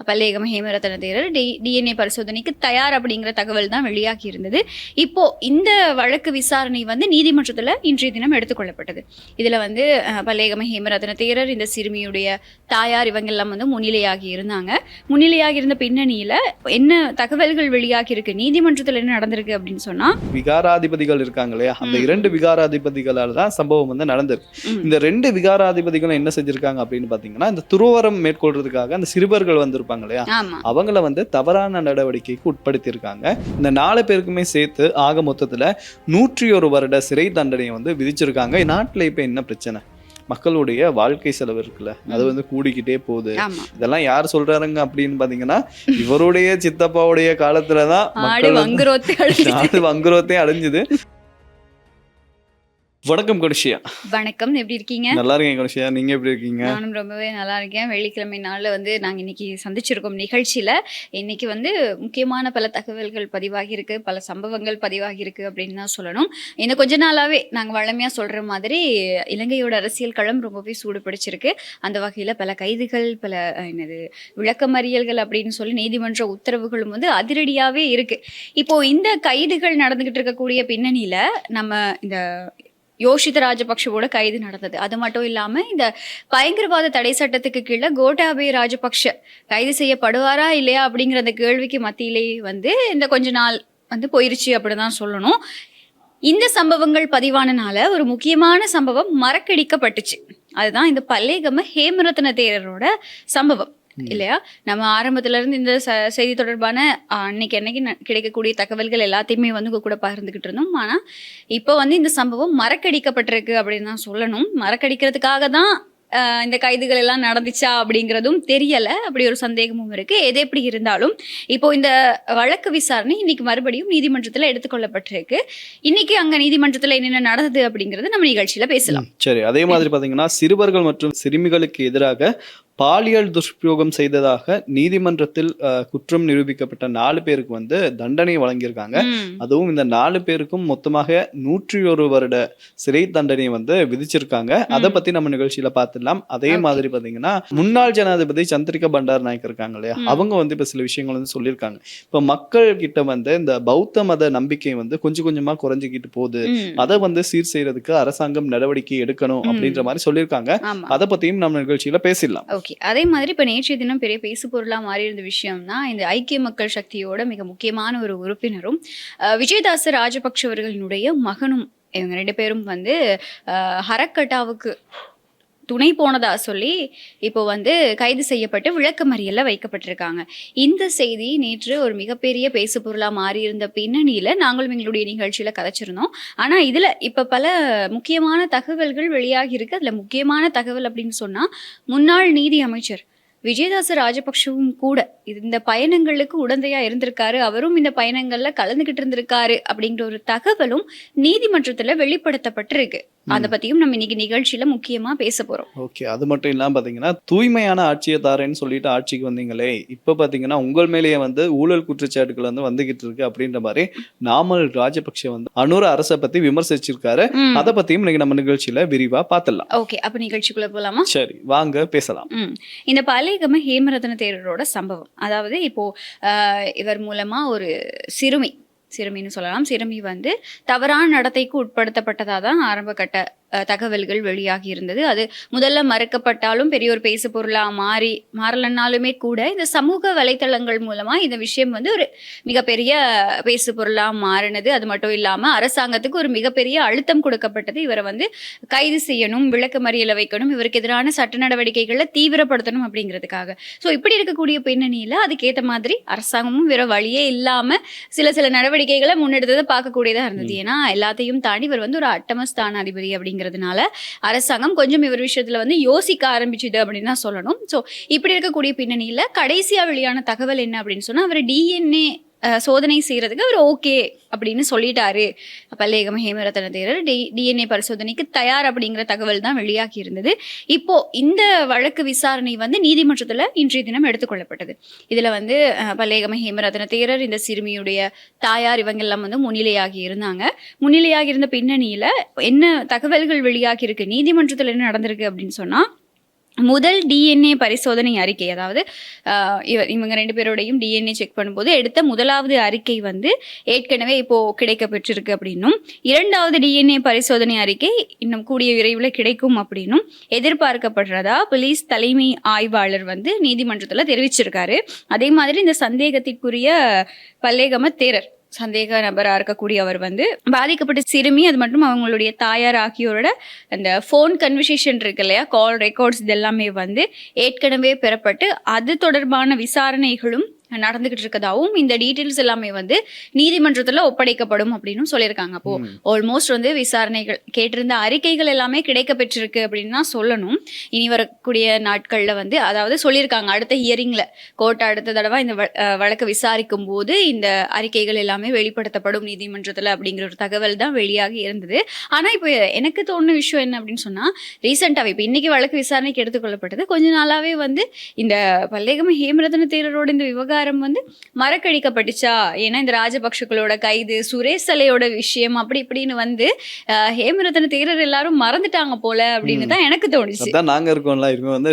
பல்லேகம ஹேமரத்ன தேரர் DNA பரிசோதனைக்கு தயார் அப்படிங்கிற தகவல் தான் வெளியாகி இருந்தது. இப்போ இந்த வழக்கு விசாரணை வந்து நீதிமன்றத்தில் இன்றைய தினம் எடுத்துக்கொள்ளப்பட்டது. இதுல வந்து பல்லேகம ஹேமரத்ன தேரர், இந்த சிறுமியுடைய தாயார், இவங்க எல்லாம் வந்து முன்னிலையாகி இருந்தாங்க. முன்னிலையாகி இருந்த பின்னணியில என்ன தகவல்கள் வெளியாகி இருக்கு, நீதிமன்றத்தில் என்ன நடந்திருக்கு அப்படின்னு சொன்னா, விகாராதிபதிகள் இருக்காங்க இல்லையா, அந்த 2 விகாராதிபதிகளால் தான் சம்பவம் வந்து நடந்திருக்கு. இந்த 2 விகாராதிபதிகளும் என்ன செஞ்சிருக்காங்க அப்படின்னு பாத்தீங்கன்னா, இந்த துறவரம் மேற்கொள்றதுக்காக அந்த சிறுவர்கள் வந்திருப்பாங்க இல்லையா, அவங்கள வந்து தவறான நடவடிக்கைக்கு உட்படுத்தி இருக்காங்க. இந்த 4 பேருக்குமே சேர்த்து ஆக மொத்தத்துல 101 வருட சிறை தண்டனையை வந்து விதிச்சிருக்காங்க. நாட்டுல இப்ப என்ன பிரச்சனை, மக்களுடைய வாழ்க்கை செலவு இருக்குல்ல, அது வந்து கூடிக்கிட்டே போகுது. இதெல்லாம் யார் சொல்றாருங்க அப்படின்னு பாத்தீங்கன்னா, இவருடைய சித்தப்பாவுடைய காலத்துலதான் மக்கள் நாடு வங்குரோத்தே அடைஞ்சுது. வணக்கம் கனுஷியா. வணக்கம், எப்படி இருக்கீங்க? நல்லா இருக்கேன் கனுஷியா, நீங்க எப்படி இருக்கீங்க? நானும் ரொம்பவே நல்லா இருக்கேன். வெள்ளிக்கிழமை நாள்ல வந்து நாங்க இன்னைக்கு சந்திச்சிருக்கோம் நிகழ்ச்சியில. இன்னைக்கு வந்து முக்கியமான பல தகவல்கள் பதிவாகி இருக்கு, பல சம்பவங்கள் பதிவாகி இருக்கு அப்படின்னு தான் சொல்லணும். இந்த கொஞ்ச நாளாவே நாங்க வழமையா சொல்ற மாதிரி இலங்கையோட அரசியல் களம் ரொம்பவே சூடு பிடிச்சிருக்கு. அந்த வகையில பல கைதுகள், பல விளக்கமறியல்கள் அப்படின்னு சொல்லி நீதிமன்ற உத்தரவுகளும் வந்து அதிரடியாவே இருக்கு. இப்போ இந்த கைதுகள் நடந்துகிட்டு இருக்கக்கூடிய பின்னணியில நம்ம இந்த யோஷித ராஜபக்ஷவோட கைது நடந்தது. அது மட்டும் இல்லாம இந்த பயங்கரவாத தடை சட்டத்துக்கு கீழே கோட்டாபய ராஜபக்ஷ கைது செய்யப்படுவாரா இல்லையா அப்படிங்கிற அந்த கேள்விக்கு மத்தியிலேயே வந்து இந்த கொஞ்ச நாள் வந்து போயிருச்சு அப்படிதான் சொல்லணும். இந்த சம்பவங்கள் பதிவானனால ஒரு முக்கியமான சம்பவம் மறக்கடிக்கப்பட்டுச்சு. அதுதான் இந்த பல்லேகம ஹேமரத்ன தேரரோட சம்பவம் இல்லையா. நம்ம ஆரம்பத்துல இருந்து இந்த செய்தி தொடர்பான அன்னைக்கு கிடைக்கக்கூடிய தகவல்கள் எல்லாத்தையுமே வந்து உங்க கூட பகிர்ந்துகிட்டு இருந்தோம். ஆனா இப்போ வந்து இந்த சம்பவம் மறக்கடிக்கப்பட்டிருக்கு அப்படின்னு தான் சொல்லணும். மறக்கடிக்கிறதுக்காக தான் இந்த கைதுகள் எல்லாம் நடந்துச்சா அப்படிங்கிறதும் தெரியல. அப்படி ஒரு சந்தேகமும் இருக்கு. எது எப்படி இருந்தாலும் இப்போ இந்த வழக்கு விசாரணை இன்னைக்கு மறுபடியும் நீதிமன்றத்துல எடுத்துக்கொள்ளப்பட்டிருக்கு. இன்னைக்கு அங்க நீதிமன்றத்துல என்னென்ன நடந்தது அப்படிங்கறது நம்ம நிகழ்ச்சியில பேசலாம். சரி, அதே மாதிரி பாத்தீங்கன்னா சிறுவர்கள் மற்றும் சிறுமிகளுக்கு எதிராக பாலியல் துஷ்பிரயோகம் செய்ததாக நீதிமன்றத்தில் குற்றம் நிரூபிக்கப்பட்ட 4 பேருக்கு வந்து தண்டனை வழங்கியிருக்காங்க. அதுவும் இந்த 4 பேருக்கும் மொத்தமாக 101 வருட சிறை தண்டனை வந்து விதிச்சிருக்காங்க. அதை பத்தி நம்ம நிகழ்ச்சியில பார்த்துடலாம். அதே மாதிரி பாத்தீங்கன்னா முன்னாள் ஜனாதிபதி சந்திரிகா பண்டார் நாயக் இருக்காங்க இல்லையா, அவங்க வந்து இப்ப சில விஷயங்கள் வந்து சொல்லியிருக்காங்க. இப்ப மக்கள் கிட்ட வந்து இந்த பௌத்த மத நம்பிக்கை வந்து கொஞ்சம் கொஞ்சமா குறைஞ்சிக்கிட்டு போகுது, அதை வந்து சீர் செய்யறதுக்கு அரசாங்கம் நடவடிக்கை எடுக்கணும் அப்படின்ற மாதிரி சொல்லியிருக்காங்க. அதை பத்தியும் நம்ம நிகழ்ச்சியில பேசிடலாம். அதே மாதிரி இப்ப நேற்றைய தினம் பெரிய பேசு பொருளா மாறி இருந்த விஷயம்னா, இந்த ஐக்கிய மக்கள் சக்தியோட மிக முக்கியமான ஒரு உறுப்பினரும் விஜயதாச ராஜபக்ஷ அவர்களினுடைய மகனும், இவங்க 2 பேரும் வந்து ஹரக்கட்டாவுக்கு துணை போனதா சொல்லி இப்போ வந்து கைது செய்யப்பட்டு விளக்கமறியல்ல வைக்கப்பட்டிருக்காங்க. இந்த செய்தி நேற்று ஒரு மிகப்பெரிய பேசு பொருளா மாறி இருந்த பின்னணியில நாங்களும் எங்களுடைய நிகழ்ச்சியில கதைச்சிருந்தோம். ஆனா இதுல இப்ப பல முக்கியமான தகவல்கள் வெளியாகி இருக்கு. அதுல முக்கியமான தகவல் அப்படின்னு சொன்னா, முன்னாள் நீதி அமைச்சர் விஜயதாச ராஜபக்ஷவும் கூட இந்த பயணங்களுக்கு உடந்தையா இருந்திருக்காரு, அவரும் இந்த பயணங்கள்ல கலந்துகிட்டு இருந்திருக்காரு அப்படிங்கிற ஒரு தகவலும் நீதிமன்றத்துல வெளிப்படுத்தப்பட்டிருக்கு. அதை பத்தியும் நம்ம இன்னைக்கு நிகழ்ச்சியில முக்கியமா பேச போறோம். ஓகே, அது மட்டும் இல்லாம பாத்தீங்கன்னா தூய்மையான ஆட்சியை தாரேன்னு சொல்லிட்டு ஆட்சிக்கு வந்தீங்களே, இப்ப பாத்தீங்கன்னா உங்கள் மேலேயே வந்து ஊழல் குற்றச்சாட்டுகள் வந்து வந்துகிட்டு இருக்கு அப்படின்ற மாதிரி நாமல் ராஜபக்ஷ வந்து அனுர அரசை பத்தி விமர்சிச்சிருக்காரு. அதை பத்தியும் இன்னைக்கு நம்ம நிகழ்ச்சியில விரிவா பாத்துடலாம். ஓகே, அப்ப நிகழ்ச்சிக்குள்ள போலாமா? சரி, வாங்க பேசலாம். இந்த பல்லேகம ஹேமரத்ன தேரரோட சம்பவம், அதாவது இப்போ இவர் மூலமா ஒரு சிறுமின்னு சொல்லலாம், சிறுமி வந்து தவறான நடத்தைக்கு உட்படுத்தப்பட்டதா தான் ஆரம்ப கட்ட தகவல்கள் வெளியாகி இருந்தது. அது முதல்ல மறுக்கப்பட்டாலும் பெரிய ஒரு பேசு பொருளா மாறலன்னாலுமே கூட இந்த சமூக வலைத்தளங்கள் மூலமா இந்த விஷயம் வந்து ஒரு மிகப்பெரிய பேசு பொருளா மாறினது. அது மட்டும் இல்லாம அரசாங்கத்துக்கு ஒரு மிகப்பெரிய அழுத்தம் கொடுக்கப்பட்டது. இவரை வந்து கைது செய்யணும், விளக்கமறியல வைக்கணும், இவருக்கு எதிரான சட்ட நடவடிக்கைகளை தீவிரப்படுத்தணும் அப்படிங்கிறதுக்காக. ஸோ இப்படி இருக்கக்கூடிய பின்னணியில அதுக்கேற்ற மாதிரி அரசாங்கமும் வேற வழியே இல்லாம சில நடவடிக்கைகளை முன்னெடுத்ததை பார்க்கக்கூடியதா இருந்தது. ஏன்னா எல்லாத்தையும் தாண்டி இவர் வந்து ஒரு அட்டமஸ்தானாதிபதி அப்படிங்கிறதுனால அரசாங்கம் கொஞ்சம் இவர் விஷயத்துல வந்து யோசிக்க ஆரம்பிச்சுது அப்படின்னு தான் சொல்லணும். ஸோ இப்படி இருக்கக்கூடிய பின்னணியில கடைசியா வெளியான தகவல் என்ன அப்படின்னு சொன்னா, அவர் டிஎன்ஏ சோதனை செய்யறதுக்கு அவர் ஓகே அப்படின்னு சொல்லிட்டாரு. பல்லேகம ஹேமரத்ன தேரர் டிஎன்ஏ பரிசோதனைக்கு தயார் அப்படிங்கிற தகவல் தான் வெளியாகி இருந்தது. இப்போ இந்த வழக்கு விசாரணை வந்து நீதிமன்றத்துல இன்றைய தினம் எடுத்துக்கொள்ளப்பட்டது. இதுல வந்து பல்லேகம ஹேமரத்ன தேரர், இந்த சிறுமியுடைய தாயார், இவங்க எல்லாம் வந்து முன்னிலையாகி இருந்தாங்க. முன்னிலையாகி இருந்த பின்னணியில என்ன தகவல்கள் வெளியாகி இருக்கு, நீதிமன்றத்துல என்ன நடந்திருக்கு அப்படின்னு சொன்னா, முதல் டிஎன்ஏ பரிசோதனை அறிக்கை, அதாவது இவங்க 2 பேரோடையும் டிஎன்ஏ செக் பண்ணும்போது எடுத்த முதலாவது அறிக்கை வந்து ஏற்கனவே இப்போ கிடைக்க பெற்றிருக்கு அப்படின்னும், 2வது டிஎன்ஏ பரிசோதனை அறிக்கை இன்னும் கூடிய விரைவில் கிடைக்கும் அப்படின்னும் எதிர்பார்க்கப்படுறதா போலீஸ் தலைமை ஆய்வாளர் வந்து நீதிமன்றத்தில் தெரிவிச்சிருக்காரு. அதே மாதிரி இந்த சந்தேகத்திற்குரிய பல்லேகம தேரர் சந்தேக நபராக இருக்கக்கூடிய அவர் வந்து பாதிக்கப்பட்ட சிறுமி, அது மட்டும் அவங்களுடைய தாயார் ஆகியோரோட அந்த ஃபோன் கன்வர்சேஷன் இருக்கு இல்லையா, கால் ரெக்கார்ட்ஸ், இதெல்லாமே வந்து ஏற்கனவே பெறப்பட்டு அது தொடர்பான விசாரணைகளும் நடந்துகிட்டு இருக்கதாவும், இந்த டீட்டெயில்ஸ் எல்லாமே வந்து நீதிமன்றத்துல ஒப்படைக்கப்படும் அப்படின்னு சொல்லியிருக்காங்க. அப்போ ஆல்மோஸ்ட் வந்து விசாரணைகள் கேட்டிருந்த அறிக்கைகள் எல்லாமே கிடைக்க பெற்றிருக்கு அப்படின்னு தான் சொல்லணும். இனி வரக்கூடிய நாட்கள்ல வந்து, அதாவது சொல்லியிருக்காங்க அடுத்த ஹியரிங்ல கோர்ட் அடுத்த தடவை இந்த வழக்கை விசாரிக்கும் போது இந்த அறிக்கைகள் எல்லாமே வெளிப்படுத்தப்படும் நீதிமன்றத்துல அப்படிங்கிற ஒரு தகவல் தான் வெளியாகி இருந்தது. ஆனா இப்போ எனக்கு தோணுன விஷயம் என்ன அப்படின்னு சொன்னா, ரீசெண்டாவே இப்போ இன்னைக்கு வழக்கு விசாரணைக்கு எடுத்துக்கொள்ளப்பட்டது, கொஞ்ச நாளாவே வந்து இந்த பல்லேகம ஹேமரத்ன தேரரோட இந்த விவகாரம் வந்து மறக்கடிக்கப்பட்டுச்சா, ஏன்னா இந்த ராஜபக்ஷகளோட கைது, சுரேஷ் சலையோட விஷயம் அப்படி இப்படின்னு வந்து ஹேமரத்ன தேரர் எல்லாரும் மறந்துட்டாங்க போல அப்படின்னு தான் எனக்கு தோணுச்சு. அதான் நாங்க இருக்கோம்ல, இவங்க வந்து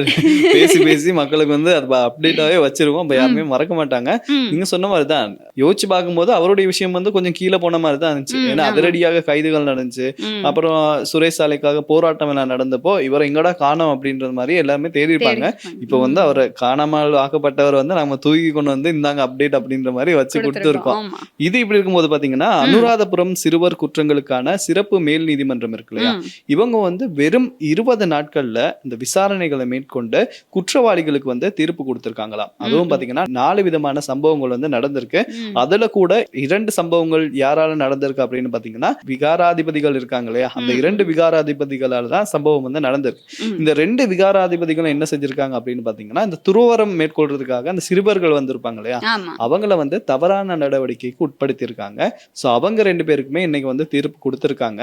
பேசி பேசி மக்களுக்கு வந்து அது அப்டேட்டாவே வச்சிருக்கோம், அப்ப யாருமே மறக்க மாட்டாங்க. நீங்க சொன்ன மாதிரி தான் யோசிச்சு பார்க்கும்போது அவருடைய விஷயம் வந்து கொஞ்சம் கீழே போன மாதிரி தான் இருந்துச்சு. ஏன்னா அதிரடியாக கைதுகள் நடந்துச்சு, அப்புறம் சுரேஷ் சாலைக்காக போராட்டம் எல்லாம் நடந்தப்போ இவரை எங்கடா காணோம் அப்படின்றது மாதிரி எல்லாருமே தேடி இருப்பாங்க. இப்ப வந்து அவரை காணாமல் ஆக்கப்பட்டவர் வந்து நம்ம தூக்கி கொண்டு வந்து இந்தாங்க அப்டேட் அப்படின்ற மாதிரி வச்சு கொடுத்துருக்கோம். இது இப்படி இருக்கும்போது பாத்தீங்கன்னா, அனுராதபுரம் சிறுவர் குற்றங்களுக்கான சிறப்பு மேல் நீதிமன்றம் இருக்கு இல்லையா, இவங்க வந்து வெறும் 20 நாட்கள்ல இந்த விசாரணைகளை மேற்கொண்டு குற்றவாளிகளுக்கு வந்து தீர்ப்பு கொடுத்திருக்காங்களாம். அதுவும் பாத்தீங்கன்னா 4 விதமான சம்பவங்கள் வந்து நடந்திருக்கு. அதுல கூட 2 சம்பவங்கள் யாரால நடந்திருக்கு அப்படின்னு பாத்தீங்கன்னா, விகாராதிபதிகள் இருக்காங்க இல்லையா, அந்த 2 விகாராதிபதிகளால தான் சம்பவம் வந்து நடந்திருக்கு. இந்த 2 விகாராதிபதிகளும் என்ன செஞ்சிருக்காங்க அப்படின்னு பாத்தீங்கன்னா, இந்த துறவரம் மேற்கொள்றதுக்காக அந்த சிறுவர்கள் வந்திருப்பாங்க இல்லையா, அவங்கள வந்து தவறான நடவடிக்கைக்கு உட்படுத்தி இருக்காங்க. சோ அவங்க 2 பேருக்குமே இன்னைக்கு வந்து தீர்ப்பு கொடுத்திருக்காங்க.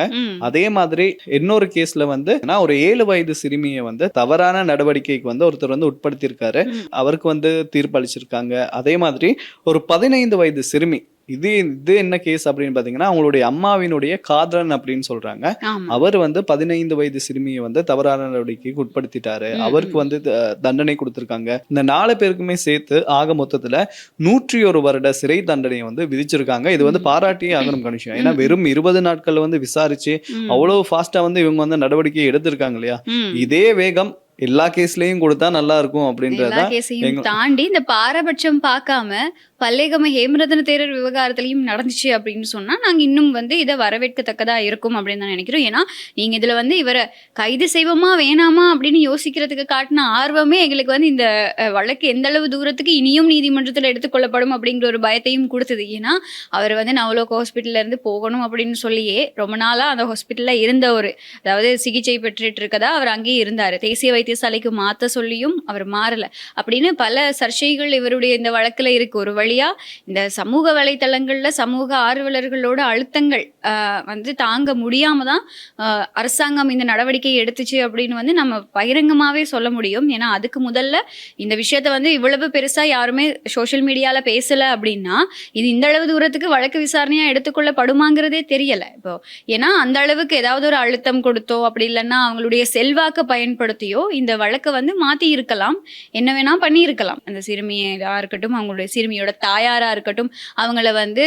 அதே மாதிரி இன்னொரு கேஸ்ல வந்து ஒரு 7 வயது சிறுமியை வந்து தவறான நடவடிக்கைக்கு வந்து ஒருத்தர் வந்து உட்படுத்தி இருக்காரு, அவருக்கு வந்து தீர்ப்பு அளிச்சிருக்காங்க. அதே மாதிரி ஒரு 15 வயது சிறுமி, இது என்ன கேஸ் அப்படின்னு பாத்தீங்கன்னா, அவங்களுடைய அம்மாவினுடைய காதலன் அப்படின்னு சொல்றாங்க. அவர் வந்து 15 வயது சிறுமியை வந்து தவறான நடவடிக்கைக்கு உட்படுத்திட்டாரு, அவருக்கு வந்து தண்டனை கொடுத்திருக்காங்க. இந்த 4 பேருக்குமே சேர்த்து ஆக மொத்தத்துல 101 வருட சிறை தண்டனையை வந்து விதிச்சிருக்காங்க. இது வந்து பாராட்டியே ஆகணும் கணிஷம். ஏன்னா வெறும் 20 நாட்கள் வந்து விசாரிச்சு அவ்வளவு ஃபாஸ்டா வந்து இவங்க வந்து நடவடிக்கை எடுத்திருக்காங்க இல்லையா. இதே வேகம் எல்லா கேஸ்லயும் கொடுத்தா நல்லா இருக்கும் அப்படின்றத தாண்டி இந்த பாரபட்சம் பார்க்காம பல்லேகம ஹேமரத்ன தேரர் விவகாரத்திலையும் நடந்துச்சு அப்படின்னு சொன்னா நாங்க இன்னும் வந்து இதை வரவேற்கத்தக்கதா இருக்கும் அப்படின்னு தான் நினைக்கிறோம். ஏன்னா நீங்க இதுல வந்து இவரை கைது செய்வோமா வேணாமா அப்படின்னு யோசிக்கிறதுக்கு காட்டின ஆர்வமே எங்களுக்கு வந்து இந்த வழக்கு எந்த அளவு தூரத்துக்கு இனியும் நீதிமன்றத்தில் எடுத்துக்கொள்ளப்படும் அப்படிங்கிற ஒரு பயத்தையும் கொடுத்தது. ஏன்னா அவர் வந்து நவலோக ஹாஸ்பிட்டல்ல இருந்து போகணும் அப்படின்னு சொல்லியே ரொம்ப நாளா அந்த ஹாஸ்பிட்டல்ல இருந்த ஒரு, அதாவது சிகிச்சை பெற்றுட்டு இருக்கதா அவர் அங்கேயே இருந்தாரு, தேசிய வைத்தியசாலைக்கு மாத்த சொல்லியும் அவர் மாறல அப்படின்னு பல சர்ச்சைகள் இவருடைய இந்த வழக்குல இருக்கு. ஒரு வழியா இந்த சமூக வலைத்தளங்கள்ல சமூக ஆர்வலர்களோட அழுத்தங்கள் வந்து தாங்க முடியாம தான் அரசாங்கம் இந்த நடவடிக்கை எடுத்துச்சு அப்படின்னு வந்து நம்ம பகிரங்கமாவே சொல்ல முடியும். ஏன்னா அதுக்கு முதல்ல இந்த விஷயத்த வந்து இவ்வளவு பெருசா யாருமே சோசியல் மீடியால பேசல அப்படின்னா இது இந்த அளவு தூரத்துக்கு வழக்கு விசாரணையா எடுத்துக்கொள்ளப்படுமாங்கிறதே தெரியல. இப்போ ஏன்னா அந்த அளவுக்கு ஏதாவது ஒரு அழுத்தம் கொடுத்தோ அப்படி இல்லைன்னா அவங்களுடைய செல்வாக்க பயன்படுத்தியோ இந்த வழக்கை வந்து மாத்தி இருக்கலாம், என்ன வேணா பண்ணி இருக்கலாம். அந்த சிறுமியா இருக்கட்டும், அவங்களுடைய சிறுமியோட தாயாரா இருக்கட்டும், அவங்கள வந்து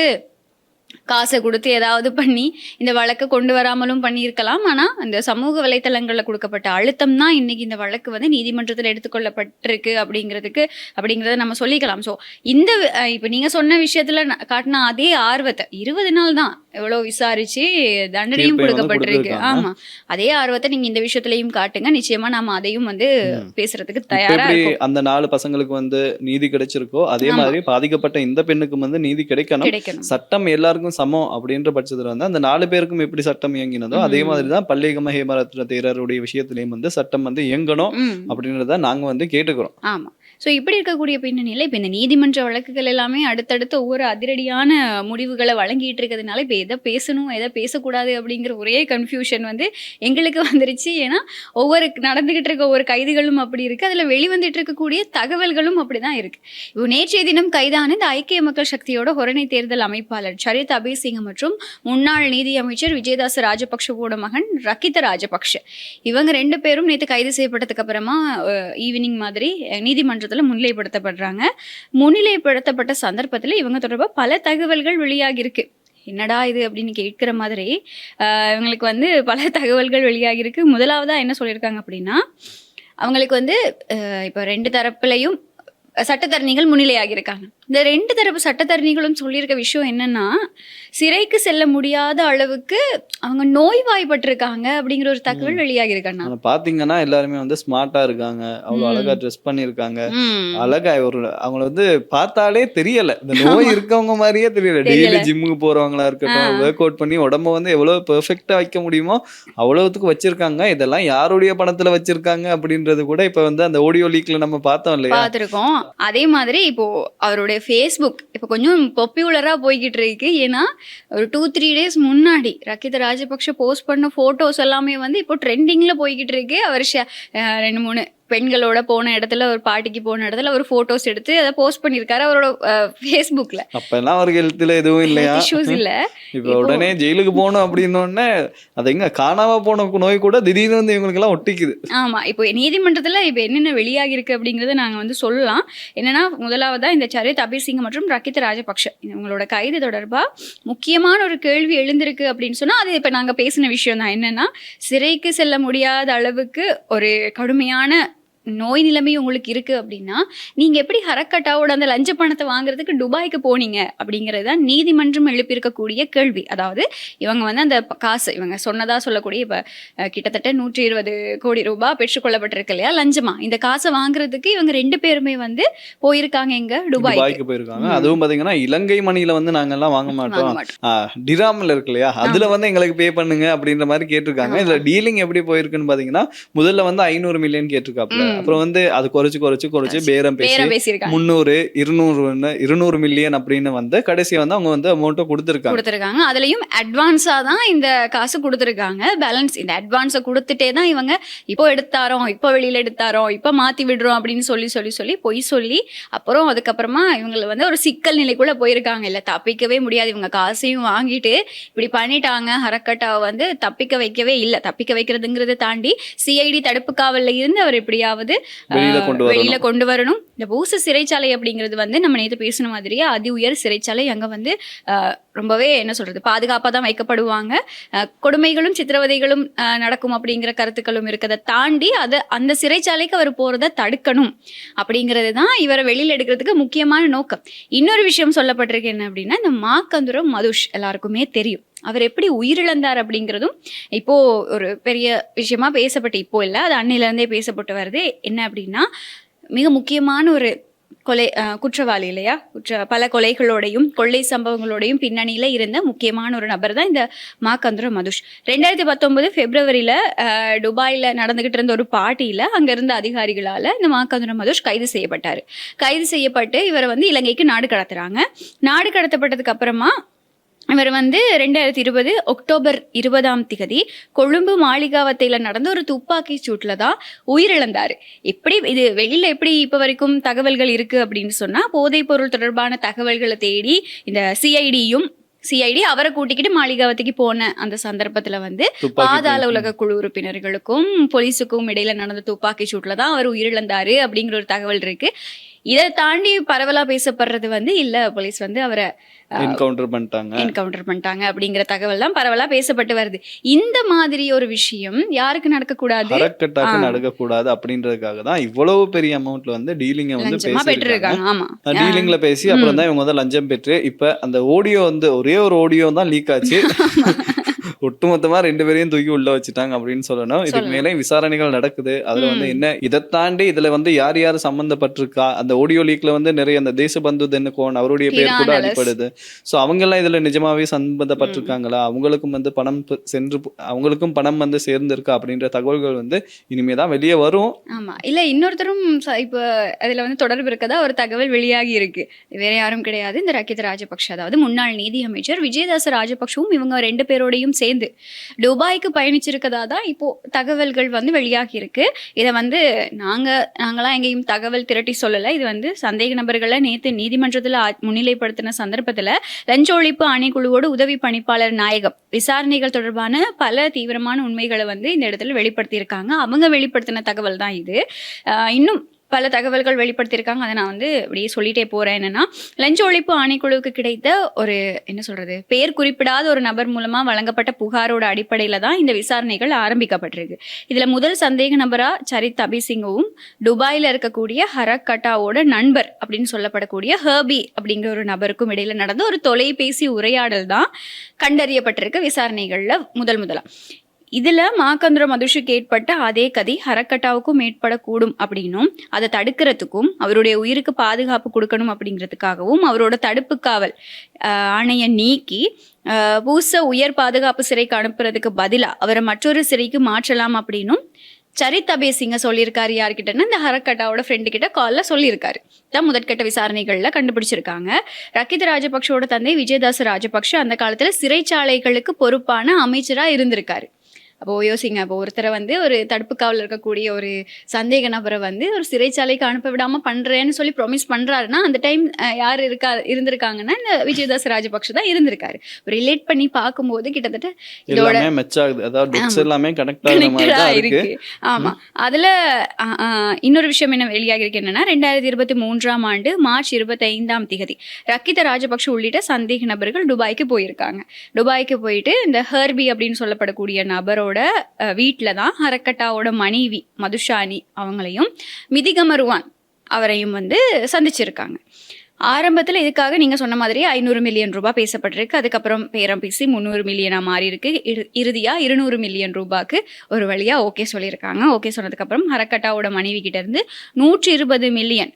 காசை கொடுத்து ஏதாவது பண்ணி இந்த வழக்கை கொண்டு வராமலும் பண்ணியிருக்கலாம். ஆனா அந்த சமூக வலைத்தளங்கள்ல கொடுக்கப்பட்ட அழுத்தம் தான் இன்னைக்கு இந்த வழக்கு வந்து நீதிமன்றத்தில் எடுத்துக்கொள்ளப்பட்டிருக்கு அப்படிங்கிறத நம்ம சொல்லிக்கலாம். ஸோ இந்த இப்ப நீங்க சொன்ன விஷயத்துல காட்டின அதே ஆர்வத்தை 20 நாள் தான் எவ்வளவு விசாரிச்சு தண்டனையும் கொடுக்கப்பட்டிருக்கு. ஆமா, அதே ஆர்வத்தை நீங்க இந்த விஷயத்திலையும் காட்டுங்க, நிச்சயமா நாம அதையும் வந்து பேசுறதுக்கு தயாரா இருக்கும். அந்த 4 பசங்களுக்கு வந்து நீதி கிடைச்சிருக்கோ அதே மாதிரி பாதிக்கப்பட்ட இந்த பெண்ணுக்கும் வந்து நீதி கிடைக்கணும். சட்டம் எல்லாருக்கும் சமம் அப்படின்ற பட்சத்துல வந்து அந்த 4 பேருக்கும் எப்படி சட்டம் இயங்கினதோ அதே மாதிரிதான் பல்லேகம ஹேமரத்ன தேரருடைய விஷயத்திலையும் வந்து சட்டம் வந்து இயங்கணும் அப்படின்றத நாங்க வந்து கேட்டுக்கிறோம். ஆமா, ஸோ இப்படி இருக்கக்கூடிய பின்னணியில் இப்போ இந்த நீதிமன்ற வழக்குகள் எல்லாமே அடுத்தடுத்து ஒவ்வொரு அதிரடியான முடிவுகளை வழங்கிட்டு இருக்கிறதுனால இப்போ எதை பேசணும் எதை பேசக்கூடாது அப்படிங்கிற ஒரே கன்ஃபியூஷன் வந்து எங்களுக்கு வந்துருச்சு. ஏன்னா ஒவ்வொரு நடந்துகிட்டு இருக்க ஒவ்வொரு கைதுகளும் அப்படி இருக்கு, அதில் வெளிவந்துட்டு இருக்கக்கூடிய தகவல்களும் அப்படிதான் இருக்கு. இப்போ நேற்றைய தினம் கைதான இந்த ஐக்கிய மக்கள் சக்தியோட ஹொரணை தேர்தல் அமைப்பாளர் சரித் அபேசிங்க மற்றும் முன்னாள் நீதி அமைச்சர் விஜயதாச ராஜபக்ஷவோட மகன் ரக்கித ராஜபக்ஷ இவங்க 2 பேரும் நேற்று கைது செய்யப்பட்டதுக்கு அப்புறமா ஈவினிங் மாதிரி நீதிமன்றத்தில் முன்னிலைப்படுத்தப்படுறாங்க. முன்னிலைப்படுத்தப்பட்ட சந்தர்ப்பத்தில் இவங்க தொடர்பாக பல தகவல்கள் வெளியாகி இருக்கு. என்னடா இது அப்படின்னு கேட்குற மாதிரி இவங்களுக்கு வந்து பல தகவல்கள் வெளியாகி இருக்கு. முதலாவதா என்ன சொல்லியிருக்காங்க அப்படின்னா, அவங்களுக்கு வந்து இப்போ 2 தரப்புலையும் சட்டத்தரணிகள் முன்னிலையாகி இருக்காங்க. இந்த 2 தரப்பு சட்டத்தரணிகளும் சொல்லியிருக்க விஷயம் என்னன்னா, சிறைக்கு செல்ல முடியாத அளவுக்கு அவங்க நோய்வாய்ப்பட்டிருக்காங்க அப்படிங்கிற ஒரு தகவல் வெளியாகி இருக்காங்க. பாத்தீங்கன்னா எல்லாருமே வந்து ஸ்மார்ட்டா இருக்காங்க, அவ்வளவு அழகா ட்ரெஸ் பண்ணிருக்காங்க, அழகா அவங்கள வந்து பார்த்தாலே தெரியல, இந்த நோய் இருக்கவங்க மாதிரியே தெரியல. டெய்லி ஜிம்முக்கு போறவங்களா இருக்கட்டும், ஒர்க் அவுட் பண்ணி உடம்ப வந்து எவ்வளவு பெர்ஃபெக்டா வைக்க முடியுமோ அவ்வளவுத்துக்கு வச்சிருக்காங்க. இதெல்லாம் யாருடைய பணத்துல வச்சிருக்காங்க அப்படின்றது கூட இப்ப வந்து அந்த ஆடியோ லீக்ல நம்ம பார்த்தோம் இல்லையா, பார்த்திருக்கோம். அதே மாதிரி இப்போ அவருடைய ஃபேஸ்புக் இப்போ கொஞ்சம் பாப்புலரா போய்கிட்டு இருக்கு. ஏன்னா ஒரு 2-3 டேஸ் முன்னாடி ரக்கித ராஜபக்ஷ போஸ்ட் பண்ண போட்டோஸ் எல்லாமே வந்து இப்போ ட்ரெண்டிங்ல போய்கிட்டு இருக்கு. அவர் 2-3 பெண்களோட போன இடத்துல, ஒரு பார்ட்டிக்கு போன இடத்துல ஒரு போட்டோஸ் எடுத்து அதை போஸ்ட் பண்ணியிருக்காரு அவரோட ஃபேஸ்புக்ல. அப்பெல்லாம் அவருக்கு ஹெல்த்ல எதுவும் இல்லையா, இஷ்யூஸ் இல்ல. இப்ப உடனே ஜெயிலுக்கு போகணும் அப்படின்னு அது எங்க காணாம போன நோய் கூட திடீர்னு வந்து இவங்களுக்கு எல்லாம் ஒட்டிக்குது. ஆமா, இப்போ நீதிமன்றத்துல இப்ப என்னென்ன வெளியாகி இருக்கு அப்படிங்கறத நாங்க வந்து சொல்லலாம். என்னன்னா, முதலாவதா இந்த சரித் அபேசிங்க மற்றும் ரக்கித ராஜபக்ஷ இவங்களோட கைது தொடர்பா முக்கியமான ஒரு கேள்வி எழுந்திருக்கு அப்படின்னு சொன்னா, அது இப்ப நாங்க பேசின விஷயம் தான். என்னன்னா, சிறைக்கு செல்ல முடியாத அளவுக்கு ஒரு கடுமையான நோய் நிலைமை உங்களுக்கு இருக்கு அப்படின்னா, நீங்க எப்படி ஹரக்கட்டாவோட அந்த லஞ்ச பணத்தை வாங்குறதுக்கு துபாய்க்கு போனீங்க அப்படிங்கிறது தான் நீதிமன்றம் எழுப்பியிருக்கக்கூடிய கேள்வி. அதாவது இவங்க வந்து அந்த காசு இவங்க சொன்னதா சொல்லக்கூடிய இப்ப கிட்டத்தட்ட 120 கோடி ரூபாய் பெற்றுக்கொள்ளப்பட்டிருக்கு இல்லையா லஞ்சமா, இந்த காசை வாங்குறதுக்கு இவங்க 2 பேருமே வந்து போயிருக்காங்க எங்க, துபாய்க்கு போயிருக்காங்க. அதுவும் பாத்தீங்கன்னா இலங்கை மணில வந்து நாங்க எல்லாம் வாங்க மாட்டோம், டிராம்ல இருக்கு இல்லையா, அதுல வந்து எங்களுக்கு பே பண்ணுங்க அப்படின்ற மாதிரி கேட்டிருக்காங்க. இதுல டீலிங் எப்படி போயிருக்குன்னு பாத்தீங்கன்னா, முதல்ல வந்து 500 மில்லியன் கேட்டிருக்காப்ல, அப்புறம் வந்து அது குறைச்சு பேரம் பேசி 300 200 மில்லியன் அப்படின்னு வந்து கடைசி வந்து அவங்க வந்து அமௌண்ட்டை கொடுத்துருக்காங்க. அதுலயும் அட்வான்ஸா தான் இந்த காசு கொடுத்துருக்காங்க. பேலன்ஸ் இந்த அட்வான்ஸை கொடுத்துட்டே தான் இவங்க இப்போ எடுத்தாரோம், இப்போ வெளியில எடுத்தாரோம், இப்போ மாத்தி விடுறோம் அப்படின்னு சொல்லி பொய் சொல்லி அப்புறம் அதுக்கப்புறமா இவங்களை வந்து ஒரு சிக்கல் நிலைக்குள்ள போயிருக்காங்க. இல்ல தப்பிக்கவே முடியாது, இவங்க காசையும் வாங்கிட்டு இப்படி பண்ணிட்டாங்க. ஹரக்கட்டாவை வந்து தப்பிக்க வைக்கவே இல்லை. தப்பிக்க வைக்கிறதுங்கிறத தாண்டி சிஐடி தடுப்பு காவல்ல இருந்து அவர் எப்படியாவது வெளியில கொண்டு வரணும். இந்த பூச சிறைச்சாலை அப்படிங்கிறது வந்து நம்ம நேற்று பேசின மாதிரியே அதி உயர் சிறைச்சாலை. அங்க வந்து ரொம்பவே என்ன சொல்றது, பாதுகாப்பா தான் வைக்கப்படுவாங்க. கொடுமைகளும் சித்திரவதைகளும் நடக்கும் அப்படிங்கிற கருத்துக்களும் இருக்கிறத தாண்டி அந்த சிறைச்சாலைக்கு அவர் போறதை தடுக்கணும் அப்படிங்கிறது தான் இவரை வெளியில எடுக்கிறதுக்கு முக்கியமான நோக்கம். இன்னொரு விஷயம் சொல்லப்பட்டிருக்கு என்ன அப்படின்னா, இந்த மாக்கந்துரம் மதுஷ் எல்லாருக்குமே தெரியும். அவர் எப்படி உயிரிழந்தார் அப்படிங்கிறதும் இப்போ ஒரு பெரிய விஷயமா பேசப்பட்டு, இப்போ இல்லை, அது அன்னையில இருந்தே பேசப்பட்டு வருது. என்ன அப்படின்னா, மிக முக்கியமான ஒரு குற்றவாளி இல்லையா, பல கொலைகளோடையும் கொள்ளை சம்பவங்களோடையும் பின்னணியில இருந்த முக்கியமான ஒரு நபர் தான் இந்த மாக்கந்துரம் மதுஷ். 2019 பிப்ரவரியில துபாயில நடந்துகிட்டு இருந்த ஒரு பார்ட்டியில அங்க இருந்த அதிகாரிகளால இந்த மாக்கந்துரம் மதுஷ் கைது செய்யப்பட்டாரு. கைது செய்யப்பட்டு இவரை வந்து இலங்கைக்கு நாடு கடத்துறாங்க. நாடு கடத்தப்பட்டதுக்கு அப்புறமா இவர் வந்து 2020 அக்டோபர் 20 கொழும்பு மாளிகாவத்தையில நடந்த ஒரு துப்பாக்கி சூட்ல தான் உயிரிழந்தாரு. எப்படி இது வெளியில எப்படி இப்ப வரைக்கும் தகவல்கள் இருக்கு அப்படின்னு சொன்னா, போதைப் பொருள் தொடர்பான தகவல்களை தேடி இந்த சிஐடி அவரை கூட்டிக்கிட்டு மாளிகாவத்துக்கு போன அந்த சந்தர்ப்பத்துல வந்து பாதாள உலக குழு உறுப்பினர்களுக்கும் போலீஸுக்கும் இடையில நடந்த துப்பாக்கி சூட்ல தான் அவர் உயிரிழந்தாரு அப்படிங்கிற ஒரு தகவல் இருக்கு. இதை தாண்டி பரவலா பேசப்படுறது வந்து இல்ல, போலீஸ் வந்து அவரை என்கவுண்டர் பண்ணிட்டாங்க அப்படிங்கிற தகவல் தான் பரவலா பேசப்பட்டு வருது. இந்த மாதிரி ஒரு விஷயம் யாருக்கு நடக்கக்கூடாது, நடக்கக்கூடாது அப்படின்றதுக்காக தான் இவ்வளவு பெரிய அமௌண்ட்ல வந்து டீலிங்க வந்து பெற்றிருக்காங்க. ஆமா, டீலிங்ல பேசி அப்புறம் தான் இவங்க வந்து லஞ்சம் பெற்று இப்ப அந்த ஆடியோ வந்து ஒரே ஒரு ஆடியோ தான் லீக் ஆச்சு. ஒட்டுமொத்தமா 2 பேரையும் தூக்கி உள்ள வச்சுட்டாங்க அப்படின்னு சொல்லணும். இதுக்கு சொல்லலாம். மேலே விசாரணைகள் நடக்குது. அதுல வந்து ம். என்ன இதை தாண்டி இதுல வந்து யார் யார் சம்பந்தப்பட்டிருக்கா, அந்த ஆடியோ லீக்ல வந்து நிறைய அந்த தேசபந்து தென்னகோன் அவருடைய பேர் கூட பிரானலஸ். அடிப்படுது. சோ அவங்க எல்லாம் இதுல நிஜமாவே ம். சம்பந்தப்பட்டிருக்காங்களா, அவங்களுக்கும் வந்து பணம் அவங்களுக்கும் பணம் வந்து சேர்ந்திருக்கா அப்படின்ற தகவல்கள் வந்து இனிமே தான் வெளியே வரும். ஆமா. இல்ல இன்னொருத்தரும் இப்ப அதுல வந்து தொடர்பு இருக்கதா ஒரு தகவல் வெளியாகி இருக்கு. வேற யாரும் கிடையாது. இந்த ரக்கித ராஜபக்ஷ, அதாவது முன்னாள் நீதி அமைச்சர் விஜயதாச ராஜபக்ஷவும் இவங்க 2 பேரோடையும் சேர்ந்து துபாய்க்கு பயணிச்சிருக்கதா தான் இப்போ தகவல்கள் வந்து வெளியாகி இருக்கு. இத வந்து நாங்கலாம் எங்கேயும் தகவல் திரட்டி சொல்லல. இது வந்து சந்தேக நபர்களை நேத்து நீதிமன்றத்துல முன்னிலைப்படுத்தின சந்தர்ப்பத்துல லஞ்ச ஒழிப்பு ஆணைக்குழுவோட உதவி பணிப்பாளர் நாயகம் விசாரணைகள் தொடர்பான பல தீவிரமான உண்மைகளை வந்து இந்த இடத்துல வெளிப்படுத்தியிருக்காங்க. அவங்க வெளிப்படுத்தின தகவல் தான் இது. இன்னும் பல தகவல்கள் வெளிப்படுத்தியிருக்காங்க. அதை நான் வந்து அப்படியே சொல்லிட்டே போறேன். என்னன்னா, லஞ்ச ஒழிப்பு ஆணைக்குழுவுக்கு கிடைத்த ஒரு என்ன சொல்றது, பெயர் குறிப்பிடாத ஒரு நபர் மூலமா வழங்கப்பட்ட புகாரோட அடிப்படையில தான் இந்த விசாரணைகள் ஆரம்பிக்கப்பட்டிருக்கு. இதுல முதல் சந்தேக நபரா சரித் அபிசிங்கவும் துபாயில இருக்கக்கூடிய ஹரக் கட்டாவோட நண்பர் அப்படின்னு சொல்லப்படக்கூடிய ஹர்பி அப்படிங்கிற ஒரு நபருக்கும் இடையில நடந்த ஒரு தொலைபேசி உரையாடல் தான் கண்டறியப்பட்டிருக்கு விசாரணைகள்ல முதலா. இதுல மாக்கந்திர மதுஷுக்கு ஏற்பட்ட அதே கதி ஹரக்கட்டாவுக்கும் ஏற்படக்கூடும் அப்படின்னும், அதை தடுக்கிறதுக்கும் அவருடைய உயிருக்கு பாதுகாப்பு கொடுக்கணும் அப்படிங்கிறதுக்காகவும் அவரோட தடுப்பு காவல் ஆணையை நீக்கி பூச உயர் பாதுகாப்பு சிறைக்கு அனுப்புறதுக்கு பதிலா அவரை மற்றொரு சிறைக்கு மாற்றலாம் அப்படின்னும் சரித் அபேசிங்க சொல்லியிருக்காரு. யார்கிட்டன்னா இந்த ஹரக்கட்டாவோட ஃப்ரெண்டு கிட்ட காலில் சொல்லியிருக்காரு. தான் முதற்கட்ட விசாரணைகள்ல கண்டுபிடிச்சிருக்காங்க. ரக்கித ராஜபக்ஷோட தந்தை விஜயதாச ராஜபக்ஷ அந்த காலத்துல சிறைச்சாலைகளுக்கு பொறுப்பான அமைச்சரா இருந்திருக்காரு. அப்போ யோசிங்க, அப்போ ஒருத்தரை வந்து ஒரு தடுப்பு காவல் இருக்கக்கூடிய ஒரு சந்தேக நபரை வந்து ஒரு சிறைச்சாலைக்கு அனுப்ப விடாம பண்றேன்னு சொல்லி ப்ராமிஸ் பண்றாருன்னா, அந்த டைம் யார் இருந்திருக்காங்கன்னா இந்த விஜயதாஸ் ராஜபக்ஷ தான் இருந்திருக்காரு. ரிலேட் பண்ணி பார்க்கும்போது கிட்டத்தட்ட இதோட மெச் ஆகுது. அதாவது dots எல்லாமே கனெக்ட் ஆகுற மாதிரி தான் இருக்கு. ஆமா. அதுல இன்னொரு விஷயம் என்ன வெளியாகி இருக்கு என்னன்னா, 2023ஆம் ஆண்டு மார்ச் 25ஆம் தேதி ரக்கித ராஜபக்ஷ உள்ளிட்ட சந்தேக நபர்கள் துபாய்க்கு போயிருக்காங்க. துபாய்க்கு போயிட்டு இந்த ஹர்பி அப்படின்னு சொல்லப்படக்கூடிய நபரோட வீட்டுல தான் ஹரக்கட்டாவோட மனைவி மதுஷானி அவங்களையும் மிதிகமருவான் அவரையும் வந்து சந்திச்சிருக்காங்க. ஆரம்பத்தில் இதுக்காக நீங்க சொன்ன மாதிரி 500 மில்லியன் ரூபாய் பேசப்பட்டிருக்கு. அதுக்கப்புறம் பேரம் பேசி 300 மில்லியனா மாறி இருக்கு. இறுதியா 200 மில்லியன் ரூபாய்க்கு ஒரு வழியா ஓகே சொல்லியிருக்காங்க. ஓகே சொன்னதுக்கு அப்புறம் ஹரக்கட்டாவோட மனைவி கிட்ட இருந்து 120 மில்லியன்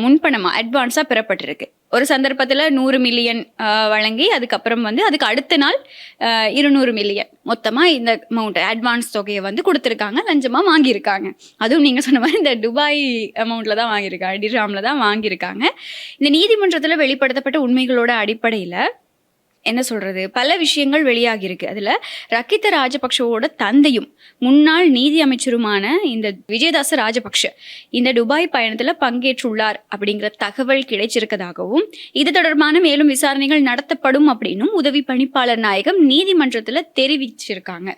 முன்பணமா அட்வான்ஸா பெறப்பட்டிருக்கு. ஒரு சந்தர்ப்பத்தில் 100 மில்லியன் வழங்கி அதுக்கப்புறம் வந்து அதுக்கு அடுத்த நாள் 200 மில்லியன் மொத்தமாக இந்த அமௌண்ட் அட்வான்ஸ் தொகையை வந்து கொடுத்துருக்காங்க, லஞ்சமாக வாங்கியிருக்காங்க. அதுவும் நீங்கள் சொன்ன மாதிரி இந்த துபாய் அமௌண்ட்டில் தான் வாங்கியிருக்காங்க, டிராமில் தான் வாங்கியிருக்காங்க. இந்த நீதிமன்றத்தில் வெளிப்படுத்தப்பட்ட உண்மைகளோட அடிப்படையில் என்ன சொல்றது, பல விஷயங்கள் வெளியாகி இருக்கு. அதுல ரக்கித ராஜபக்ஷவோட தந்தையும் முன்னாள் நீதி அமைச்சருமான இந்த விஜயதாச ராஜபக்ஷ இந்த துபாய் பயணத்துல பங்கேற்றுள்ளார் அப்படிங்கிற தகவல் கிடைச்சிருக்கதாகவும், இது தொடர்பான மேலும் விசாரணைகள் நடத்தப்படும் அப்படின்னும் உதவி பணிப்பாளர் நாயகம் நீதிமன்றத்துல தெரிவிச்சிருக்காங்க.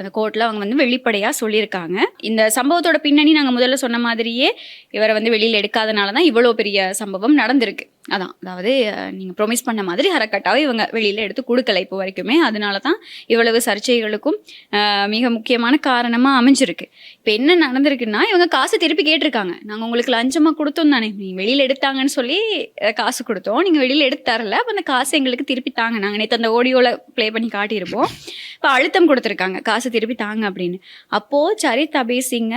அந்த கோர்ட்ல அவங்க வந்து வெளிப்படையா சொல்லியிருக்காங்க. இந்த சம்பவத்தோட பின்னணி நாங்க முதல்ல சொன்ன மாதிரியே இவரை வந்து வெளியில எடுக்காதனாலதான் இவ்வளவு பெரிய சம்பவம் நடந்திருக்கு. அதாவது நீங்க ப்ரொமிஸ் பண்ண மாதிரி ஹரக்கட்டாவை இவங்க வெளியில எடுத்து கொடுக்கல இப்போ வரைக்குமே. அதனால தான் இவ்வளவு சர்ச்சைகளுக்கும் மிக முக்கியமான காரணமா அமைஞ்சிருக்கு. இப்போ என்ன நடந்திருக்குன்னா, இவங்க காசு திருப்பி கேட்டிருக்காங்க. நாங்கள் உங்களுக்கு லஞ்சமா கொடுத்தோம் தானே, நீங்க வெளியில எடுத்தாங்கன்னு சொல்லி காசு கொடுத்தோம், நீங்க வெளியில எடுத்து தரல, அப்போ அந்த காசு எங்களுக்கு திருப்பி தாங்க. நாங்கள் நேற்று அந்த ஆடியோல ப்ளே பண்ணி காட்டியிருப்போம். இப்போ அழுத்தம் கொடுத்துருக்காங்க காசு திருப்பி தாங்க அப்படின்னு. அப்போ சரித் அபேசிங்க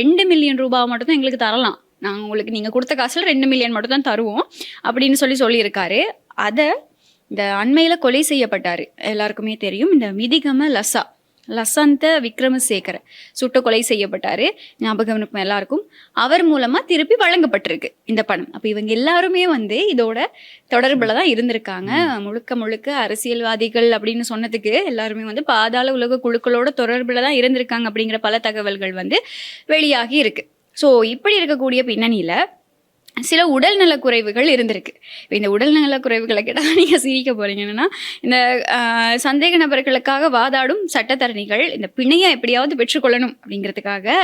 2 மில்லியன் ரூபாய் மட்டும் தான் எங்களுக்கு தரலாம், நாங்கள் உங்களுக்கு நீங்கள் கொடுத்த காசில் 2 மில்லியன் மட்டும் தான் தருவோம் அப்படின்னு சொல்லியிருக்காரு. அதை இந்த அண்மையில் கொலை செய்யப்பட்டார், எல்லாருக்குமே தெரியும், இந்த மிதிகம லசந்த விக்ரமசேகர சுட்ட கொலை செய்யப்பட்டார், ஞாபகம் இருக்கும் எல்லாருக்கும். அவர் மூலமாக திருப்பி வழங்கப்பட்டிருக்கு இந்த பணம். அப்போ இவங்க எல்லாருமே வந்து இதோட தொடர்பில் தான் இருந்திருக்காங்க. முழுக்க அரசியல்வாதிகள் அப்படின்னு சொன்னதுக்கு எல்லாருமே வந்து பாதாள உலக குழுக்களோட தொடர்பில் தான் இருந்திருக்காங்க அப்படிங்கிற பல தகவல்கள் வந்து வெளியாகி இருக்கு. ஸோ இப்படி இருக்கக்கூடிய பின்னணியில் சில உடல்நல குறைவுகள் இருந்திருக்கு. இந்த உடல்நல குறைவுகளை கேட்டால் நீங்கள் சிரிக்க போறீங்க. என்னன்னா, இந்த சந்தேக நபர்களுக்காக வாதாடும் சட்டத்தரணிகள் இந்த பிணையை எப்படியாவது பெற்றுக்கொள்ளணும் அப்படிங்கிறதுக்காக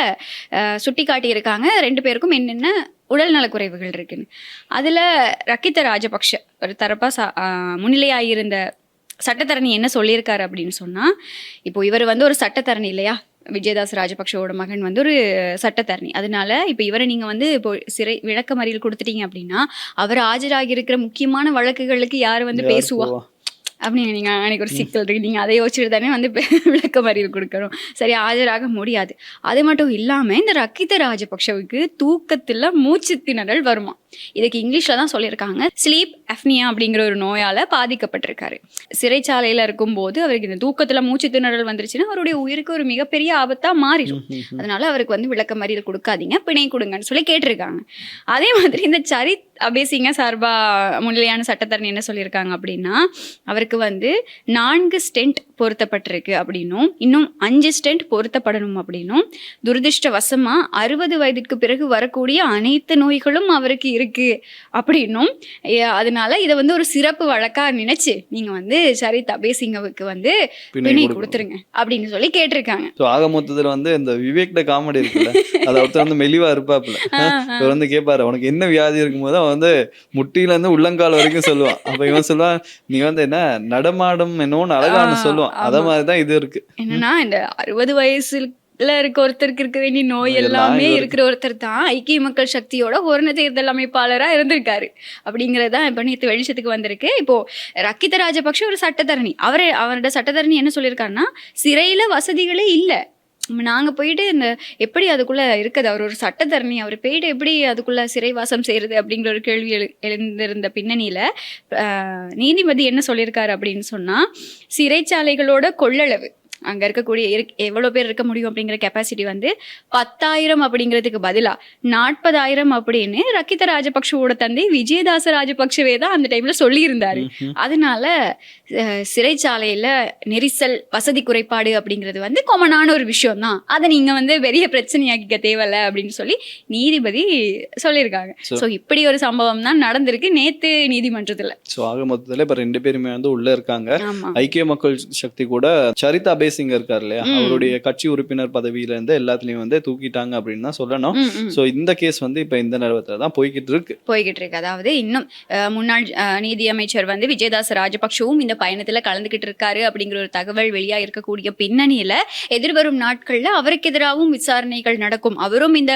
சுட்டி காட்டியிருக்காங்க 2 பேருக்கும் என்னென்ன உடல்நல குறைவுகள் இருக்குன்னு. அதில் ரக்கித ராஜபக்ஷ ஒரு தரப்பாக முன்னிலையாயிருந்த சட்டத்தரணி என்ன சொல்லியிருக்காரு அப்படின்னு சொன்னால், இப்போ இவர் வந்து ஒரு சட்டத்தரணி இல்லையா, விஜயதாஸ் ராஜபக்ஷவோட மகன் வந்து ஒரு சட்டத்தரணி. அதனால இப்போ இவரை நீங்கள் வந்து இப்போ சிறை விளக்கமறியல் கொடுத்துட்டீங்க அப்படின்னா அவர் ஆஜராகி இருக்கிற முக்கியமான வழக்குகளுக்கு யார் வந்து பேசுவா, அப்படின்னு நீங்க அன்னைக்கு ஒரு சிக்கல் இருக்கு. நீங்க அதை யோசிச்சுட்டு தானே வந்து விளக்க மறியல் கொடுக்கணும். சரி, ஆஜராக முடியாது. அது மட்டும் இல்லாம இந்த ரக்கித ராஜபக்ஷவுக்கு தூக்கத்துல மூச்சு திணறல் வருமா. இதுக்கு இங்கிலீஷ்ல தான் சொல்லியிருக்காங்க. ஸ்லீப் அப்னியா அப்படிங்கிற ஒரு நோயால பாதிக்கப்பட்டிருக்காரு. சிறைச்சாலையில இருக்கும்போது அவருக்கு இந்த தூக்கத்துல மூச்சு திணறல் வந்துருச்சுன்னா அவருடைய உயிருக்கு ஒரு மிகப்பெரிய ஆபத்தா மாறிடும். அதனால அவருக்கு வந்து விளக்க மறியல் கொடுக்காதீங்க, பிணை கொடுங்கன்னு சொல்லி கேட்டிருக்காங்க. அதே மாதிரி இந்த சரித் அபேசிங்க சார்பா முன்னிலையான சட்டத்தரணி என்ன சொல்லியிருக்காங்க அப்படின்னா, அவருக்கு வந்து 4 ஸ்டென்ட் பொருத்தப்பட்டிருக்கு அப்படின்னும் இன்னும் 5 ஸ்டென்ட் பொருத்தப்படணும் அப்படின்னும், துரதிருஷ்டவசமா 60 வயதுக்கு பிறகு வரக்கூடிய அனைத்து நோய்களும் அவருக்கு இருக்கு அப்படின்னும், அதனால இதை வந்து ஒரு சிறப்பு வழக்கா நினைச்சு நீங்க வந்து சரித் அபேசிங்கவுக்கு வந்து பிணை கொடுத்துருங்க அப்படின்னு சொல்லி கேட்டிருக்காங்க. ஆக மொத்தத்துல வந்து இந்த விவேக்ட காமெடி இருக்குல்ல, அதை ஒருத்தர் வந்து மெலிவா இருப்பாப்புல, இவர் வந்து கேட்பாரு உனக்கு என்ன வியாதி இருக்கும் போது அவன் வந்து முட்டியில இருந்து உள்ளங்கால் வரைக்கும் சொல்லுவான். அப்ப இவன் சொல்லுவான் நீ வந்து என்ன நடமாடும் என்னன்னு அழகான்னு சொல்லுவான். அத மாதிரிதான் இது இருக்கு. என்னன்னா இந்த 60 வயசுல இருக்க ஒருத்தருக்கு இருக்க வேண்டிய நோய் எல்லாமே இருக்கிற ஒருத்தர் தான் ஐக்கிய மக்கள் சக்தியோட ஒரு தேர்தல் அமைப்பாளரா இருந்திருக்காரு அப்படிங்கறதுதான் இப்ப நேற்று வெளிச்சத்துக்கு வந்திருக்கு. இப்போ ரக்கித ராஜபக்ஷ ஒரு சட்டத்தரணி. அவரோட சட்டத்தரணி என்ன சொல்லியிருக்காருன்னா, சிறையில வசதிகளே இல்லை, நாங்க போயிட்டு இந்த எப்படி அதுக்குள்ள இருக்குது, அவர் ஒரு சட்டத்தரணி, அவர் போயிட்டு எப்படி அதுக்குள்ள சிறைவாசம் செய்யறது அப்படிங்கிற ஒரு கேள்வி எழுந்திருந்த பின்னணியில நீதிபதி என்ன சொல்லியிருக்காரு அப்படின்னு சொன்னா, சிறைச்சாலைகளோட கொள்ளளவு அங்க இருக்கக்கூடிய எவ்வளவு பேர் இருக்க முடியும் அப்படிங்கிற கெப்பாசிட்டி வந்து 10,000 அப்படிங்கிறதுக்கு பதிலா 40,000 அப்படின்னு ரக்கித ராஜபக்ஷவோட தந்தை விஜயதாச ராஜபக்ஷவே தான் அந்த டைம்ல சொல்லியிருந்தாரு. அதனால சிறைச்சாலையில நெரிசல் வசதி குறைபாடு அப்படிங்கிறது வந்து காமனான ஒரு விஷயம் தான், அதை நீங்க வந்து பெரிய பிரச்சனையாக்கிக்க தேவையில்ல அப்படின்னு சொல்லி நீதிபதி சொல்லியிருக்காங்க. ஸோ இப்படி ஒரு சம்பவம் தான் நடந்திருக்கு நேத்து நீதிமன்றத்துல. ஸோ ஆக மொத்தத்துல இப்ப 2 பேருமே வந்து உள்ள இருக்காங்க. ஐக்கிய மக்கள் சக்தி கூட சரிதா அபேசிங்க இருக்காரு இல்லையா, அவருடைய கட்சி உறுப்பினர் பதவியில இருந்து எல்லாத்துலயும் வந்து தூக்கிட்டாங்க அப்படின்னு தான் சொல்லணும். சோ இந்த கேஸ் வந்து இப்ப இந்த நிலவரத்துல தான் போய்கிட்டு இருக்கு. அதாவது இன்னும் முன்னாள் நீதியமைச்சர் வந்து விஜயதாச ராஜபக்ஷவும் இந்த பயணத்துல கலந்துகிட்டு இருக்காரு அப்படிங்கிற ஒரு தகவல் வெளியா இருக்கக்கூடிய பின்னணியில எதிர்வரும் நாட்கள்ல அவருக்கு எதிராகவும் விசாரணைகள் நடக்கும், அவரும் இந்த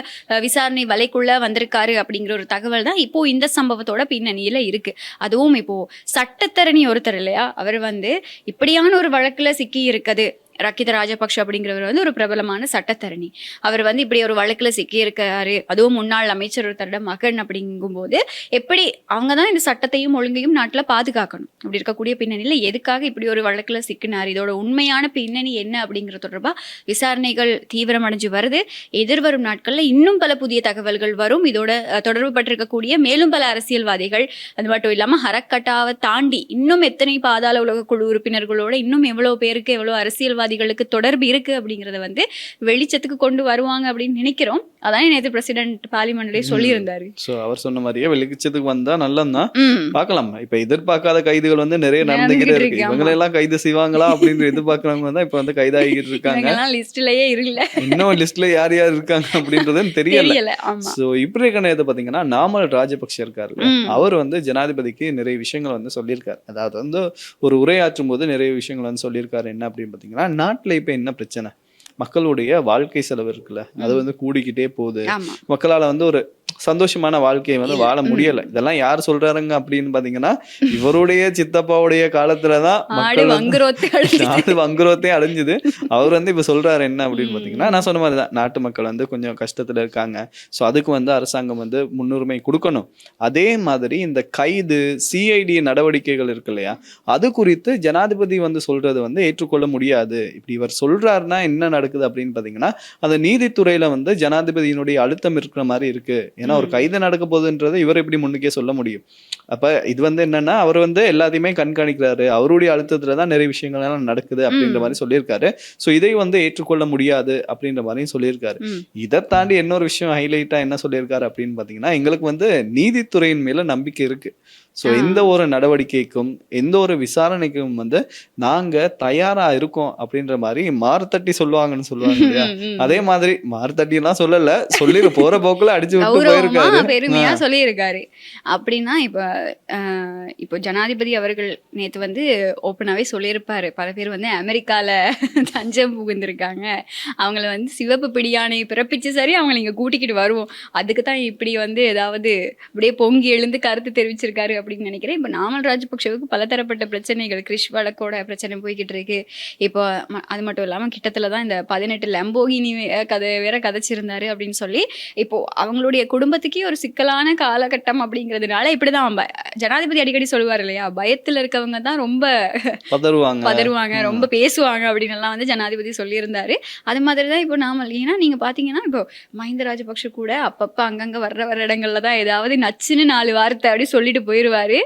விசாரணை வலைக்குள்ள வந்திருக்காரு அப்படிங்கிற ஒரு தகவல் தான் இப்போ இந்த சம்பவத்தோட பின்னணியில இருக்கு. அதுவும் இப்போ சட்டத்தரணி ஒருத்தர் இல்லையா, அவர் வந்து இப்படியான ஒரு வழக்குல சிக்கி இருக்குது. ரக்கித ராஜபக்ஷ அப்படிங்கிறவர் வந்து ஒரு பிரபலமான சட்டத்தரணி. அவர் வந்து இப்படி ஒரு வழக்குல சிக்கி இருக்காரு, அதுவும் முன்னாள் அமைச்சர் ஒருத்தரோட மகன் அப்படிங்கும்போது எப்படி அவங்க தான் இந்த சட்டத்தையும் ஒழுங்கையும் நாட்டுல பாதுகாக்கணும். அப்படி இருக்கக்கூடிய பின்னணியில எதுக்காக இப்படி ஒரு வழக்குல சிக்கினார், இதோட உண்மையான பின்னணி என்ன அப்படிங்கிற தொடர்பா விசாரணைகள் தீவிரமடைஞ்சு வருது. எதிர்வரும் நாட்கள்ல இன்னும் பல புதிய தகவல்கள் வரும். இதோட தொடர்பு பட்டிருக்கக்கூடிய மேலும் பல அரசியல்வாதிகள், அது மட்டும் இல்லாம ஹரக்கட்டாவை தாண்டி இன்னும் எத்தனை பாதாள உலக குழு உறுப்பினர்களோட இன்னும் எவ்வளவு பேருக்கு எவ்வளவு அரசியல்வாதிகளுக்கு தொடர்பு இருக்கு அப்படிங்கறத வந்து வெளிச்சத்துக்கு கொண்டு வருவாங்க அப்படின்னு நினைக்கிறோம். அதான் நேற்று பிரசிடென்ட் பார்லிமெண்ட்லயே சொல்லியிருந்தாரு. சோ அவர் சொன்ன மாதிரியே வெளிச்சத்துக்கு வந்தா நல்லதுதான். பார்க்கலாம். இப்ப எதிர்பார்க்காத கைதுகள் வந்து நிறைய நடந்துகிட்டே இருக்கு. இவங்களை எல்லாம் கைது செய்வாங்களா அப்படின்னு எதிர்பார்க்கறவங்க தான் இப்ப வந்து கைதாகிட்டு இருக்காங்க. லிஸ்ட்லயே இல்ல, இன்னும் லிஸ்ட்ல யார் யார் இருக்காங்க அப்படின்றது தெரியல. சோ இப்படி இருக்க நேரத்தை பாத்தீங்கன்னா நாமல் ராஜபக்ஷ இருக்காரு, அவர் வந்து ஜனாதிபதிக்கு நிறைய விஷயங்கள் வந்து சொல்லியிருக்காரு. அதாவது வந்து ஒரு உரையாற்றும் போது நிறைய விஷயங்கள் வந்து சொல்லியிருக்காரு. என்ன அப்படின்னு பாத்தீங்கன்னா, நாட்டுல இப்ப என்ன பிரச்சனை, மக்களுடைய வாழ்க்கை செலவு இருக்குல்ல, அது வந்து கூடிக்கிட்டே போகுது. மக்களால வந்து ஒரு சந்தோஷமான வாழ்க்கையை வந்து வாழ முடியல. இதெல்லாம் யார் சொல்றாருங்க அப்படின்னு பாத்தீங்கன்னா, இவருடைய சித்தப்பாவுடைய காலத்துலதான் மக்கள் நாடு வங்குரோத்தே அடைஞ்சுது. அவர் வந்து இப்ப சொல்றாரு என்ன அப்படின்னு பாத்தீங்கன்னா, நான் சொன்ன மாதிரிதான் நாட்டு மக்கள் வந்து கொஞ்சம் கஷ்டத்துல இருக்காங்க. சோ அதுக்கு வந்து அரசாங்கம் வந்து முன்னுரிமை கொடுக்கணும். அதே மாதிரி இந்த கைது சிஐடி நடவடிக்கைகள் இருக்கு இல்லையா, அது குறித்து ஜனாதிபதி வந்து சொல்றது வந்து ஏற்றுக்கொள்ள முடியாது. இப்படி இவர் சொல்றாருன்னா என்ன நடக்குது அப்படின்னு பாத்தீங்கன்னா, அந்த நீதித்துறையில வந்து ஜனாதிபதியினுடைய அழுத்தம் இருக்கிற மாதிரி இருக்கு. ஏன்னா ஒரு கைது நடக்க போகுதுன்றதை இவர் எப்படி முன்னுக்கே சொல்ல முடியும். அப்ப இது வந்து என்னன்னா, அவர் வந்து எல்லாத்தையுமே கண்காணிக்கிறாரு, அவருடைய அழுத்தத்துலதான் நிறைய விஷயங்கள் எல்லாம் நடக்குது அப்படின்ற மாதிரி சொல்லியிருக்காரு. சோ இதை வந்து ஏற்றுக்கொள்ள முடியாது அப்படின்ற மாதிரியும் சொல்லியிருக்காரு. இதை தாண்டி இன்னொரு விஷயம் ஹைலைட்டா என்ன சொல்லியிருக்காரு அப்படின்னு பாத்தீங்கன்னா, எங்களுக்கு வந்து நீதித்துறையின் மேல நம்பிக்கை இருக்கு. சோ எந்த ஒரு நடவடிக்கைக்கும் எந்த ஒரு விசாரணைக்கும் வந்து நாங்க தயாரா இருக்கோம் அப்படின்ற மாதிரி மார்த்தட்டி சொல்லுவாங்கன்னு சொல்லுவாங்க இல்லையா, அதே மாதிரி மார்த்தட்டி எல்லாம் சொல்லல, சொல்லி போற போக்குல அடிச்சு விட்டு போயிருக்காரு, பெருமையா சொல்லியிருக்காரு. அப்படின்னா இப்போ ஜனாதிபதி அவர்கள் நேத்து வந்து ஓப்பனாவே சொல்லியிருப்பாரு, பல பேர் வந்து அமெரிக்கால தஞ்சம் புகுந்திருக்காங்க, அவங்கள வந்து சிவப்பு பிடியானை பிறப்பிச்சு சரி அவங்களை இங்க கூட்டிக்கிட்டு வருவோம், அதுக்கு தான் இப்படி வந்து ஏதாவது அப்படியே பொங்கி எழுந்து கருத்து தெரிவிச்சிருக்காரு அப்படின்னு நினைக்கிறேன். இப்போ நாமல் ராஜபக்ஷவுக்கு பலதரப்பட்ட பிரச்சனைகள், கிறிஷ் வழக்கோட பிரச்சனை போய்கிட்டு இருக்கு. இப்போ அது மட்டும் இல்லாமல் கிட்டத்தில் தான் இந்த 18 லம்போகினி கதை வேற கதைச்சிருந்தாரு அப்படின்னு சொல்லி இப்போ அவங்களுடைய குடும்பத்துக்கே ஒரு சிக்கலான காலகட்டம் அப்படிங்கிறதுனால இப்படிதான் ஜனாதிபதி அடிக்கடி சொல்லுவார் இல்லையா, பயத்தில் இருக்கவங்க தான் ரொம்ப பதறுவாங்க, ரொம்ப பேசுவாங்க அப்படின்னு எல்லாம் வந்து ஜனாதிபதி சொல்லியிருந்தாரு. அது மாதிரி தான் இப்போ நாமல். ஏன்னா நீங்க பாத்தீங்கன்னா இப்போ மஹிந்த ராஜபக்ஷ கூட அப்பப்ப அங்கங்க வர்ற இடங்கள்ல தான் ஏதாவது நச்சுன்னு 4 வார்த்தை அப்படி சொல்லிட்டு போயிருவாரு.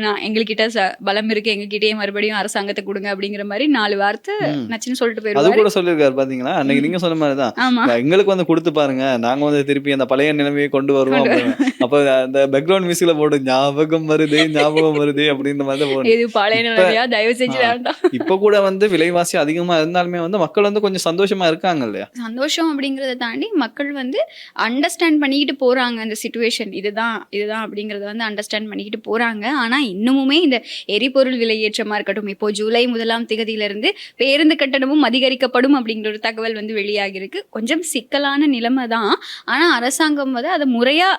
நான் எங்ககிட்ட பலம் இருக்கு, எங்ககிட்டயே மறுபடியும் அரசாங்கத்தை கொடுங்க அப்படிங்கிற மாதிரி 4 வார்த்தை நச்சுன்னு சொல்லிட்டு அது போயிருவாரு. கூட சொல்லியிருக்காரு பாத்தீங்களா, அன்னைக்கு நீங்க சொன்ன மாதிரிதான், ஆமா, எங்களுக்கு வந்து கொடுத்து பாருங்க, நாங்க வந்து திருப்பி அந்த பழைய நிலைமையை கொண்டு வருவோம் அப்படின்னு. அப்ப அந்த பேக்ரவுண்ட் மியூசிக்ல போடு ஞாபகம் வருது அப்படின்ற மாதிரி போடு. இது பழைய நிலைமையா, தயவு செஞ்சு வேண்டாம். இப்ப கூட வந்து விலைவாசி அதிகமா இருந்தாலுமே வந்து மக்கள் வந்து கொஞ்சம் சந்தோஷமா இருக்காங்க இல்லையா? சந்தோஷம் அப்படிங்கறத தாண்டி மக்கள் வந்து அண்டர்ஸ்டாண்ட் பண்ணிக்கிட்டு போறாங்க. அந்த சிச்சுவேஷன் இதுதான் அப்படிங்கறத வந்து அண்டர்ஸ்டாண்ட் பண்ணிக்கிட்டு போறாங்க. ஆனா இன்னுமுமே இந்த எரிபொருள் விலையேற்றமா இருக்கட்டும், இப்போ ஜூலை 1ஆம் தேதியிலிருந்து பேருந்து கட்டணமும் அதிகரிக்கப்படும் அப்படிங்கிற ஒரு தகவல் வந்து வெளியாகிருக்கு. கொஞ்சம் சிக்கலான நிலைமை தான். ஆனா அரசாங்கம் வந்து அதை முறையா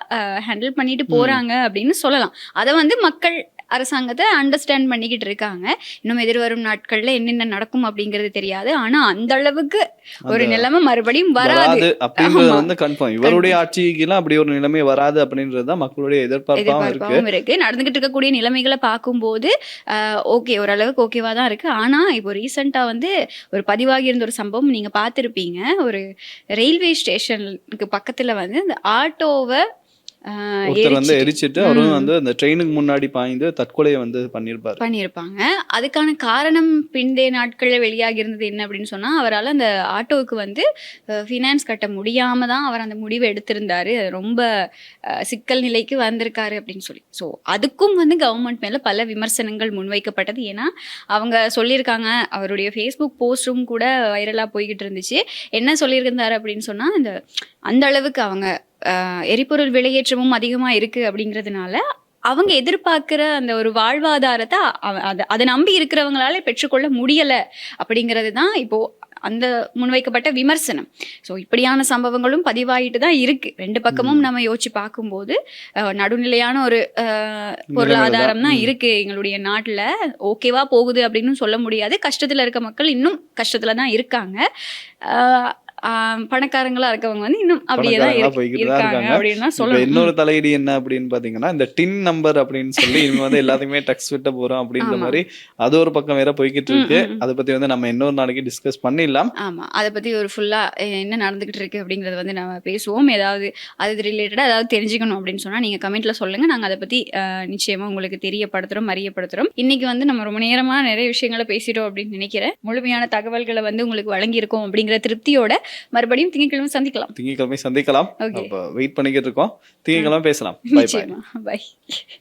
ஹேண்டில் பண்ணிட்டு போறாங்க அப்படின்னு சொல்லலாம். அதை வந்து மக்கள் அரசாங்கத்தை அண்டர்ஸ்டாண்ட் பண்ணிக்கிட்டு இருக்காங்க. இன்னும் எதிர்வரும் நாட்கள்ல என்னென்ன நடக்கும் அப்படிங்கிறது தெரியாது. ஆனா அந்த அளவுக்கு ஒரு நிலைமை மறுபடியும் வராது அப்படின்றது வந்து கன்ஃபார்ம். இவருடைய ஆட்சிக்கெல்லாம் அப்படி ஒரு நிலைமை வராது அப்படின்றது தான் மக்களுடைய எதிர்பார்ப்பாகவும் இருக்கு. நடந்துகிட்டு இருக்கக்கூடிய நிலைமைகளை பார்க்கும்போது ஓகே, ஓரளவுக்கு ஓகேவா தான் இருக்கு. ஆனா இப்போ ரீசெண்டா வந்து ஒரு பதிவாகி இருந்த ஒரு சம்பவம் நீங்க பார்த்திருப்பீங்க. ஒரு ரயில்வே ஸ்டேஷனுக்கு பக்கத்துல வந்து இந்த ஆட்டோவை ஒருத்தர் வந்து எரிச்சிட்டு அவரும் வந்து அந்த ட்ரெயினுக்கு முன்னாடி பாய்ந்து தற்கொலையை வந்து பண்ணியிருப்பாங்க. அதுக்கான காரணம் பிந்தைய நாட்களில் வெளியாகி இருந்தது என்ன அப்படின்னு சொன்னா, அவரால் அந்த ஆட்டோவுக்கு வந்து ஃபினான்ஸ் கட்ட முடியாம தான் அவர் அந்த முடிவை எடுத்திருந்தாரு. ரொம்ப சிக்கல் நிலைக்கு வந்திருக்காரு அப்படின்னு சொல்லி. ஸோ அதுக்கும் வந்து கவர்மெண்ட் மேல பல விமர்சனங்கள் முன்வைக்கப்பட்டது. ஏன்னா அவங்க சொல்லியிருக்காங்க, அவருடைய ஃபேஸ்புக் போஸ்டும் கூட வைரலா போய்கிட்டு இருந்துச்சு. என்ன சொல்லியிருந்தாரு அப்படின்னு சொன்னா, அந்த அளவுக்கு அவங்க எரிபொருள் விலையேற்றமும் அதிகமா இருக்கு அப்படிங்கிறதுனால அவங்க எதிர்பார்க்கிற அந்த ஒரு வாழ்வாதாரத்தை அதை நம்பி இருக்கிறவங்களால பெற்றுக்கொள்ள முடியல அப்படிங்கிறது தான் இப்போ அந்த முன்வைக்கப்பட்ட விமர்சனம். ஸோ இப்படியான சம்பவங்களும் பதிவாகிட்டு தான் இருக்கு. 2 பக்கமும் நம்ம யோசிச்சு பார்க்கும்போது நடுநிலையான ஒரு பொருளாதாரம் தான் இருக்கு எங்களுடைய நாட்டில். ஓகேவா போகுது அப்படின்னு சொல்ல முடியாது. கஷ்டத்துல இருக்க மக்கள் இன்னும் கஷ்டத்துல தான் இருக்காங்க. பணக்காரங்களா இருக்கவங்க வந்து இன்னும் அப்படியே தான் இருக்காங்க அப்படின்னு சொல்லணும். இன்னொரு தலையீடு என்ன அப்படின்னு பாத்தீங்கன்னா, இந்த டின் நம்பர் அப்படின்னு சொல்லி இவங்க வந்து எல்லாத்தையுமே டெக்ஸ்ட் விட்ட போறோம் அப்படின்ற மாதிரி அது ஒரு பக்கம் வேற போய்கிட்டு இருக்கு. அதை பத்தி வந்து நம்ம இன்னொரு நாளைக்கு டிஸ்கஸ் பண்ணிடலாம். ஆமா, அதை பத்தி ஒரு ஃபுல்லா என்ன நடந்துகிட்டு இருக்கு அப்படிங்கறத வந்து நம்ம பேசுவோம். ஏதாவது அது ரிலேட்டடா ஏதாவது தெரிஞ்சுக்கணும் அப்படின்னு சொன்னா நீங்க கமெண்ட்ல சொல்லுங்க. நாங்க அதை பத்தி நிச்சயமா உங்களுக்கு தெரியப்படுத்துறோம், அறியப்படுத்துறோம். இன்னைக்கு வந்து நம்ம ரொம்ப நேரமா நிறைய விஷயங்களை பேசிட்டோம் அப்படின்னு நினைக்கிறேன். முழுமையான தகவல்களை வந்து உங்களுக்கு வழங்கியிருக்கோம் அப்படிங்கிற திருப்தியோட மறுபடியும் திங்கட்கிழமை சந்திக்கலாம். வெயிட் பண்ணிக்கிட்டு இருக்கோம். திங்கட்கிழமை பேசலாம். பை.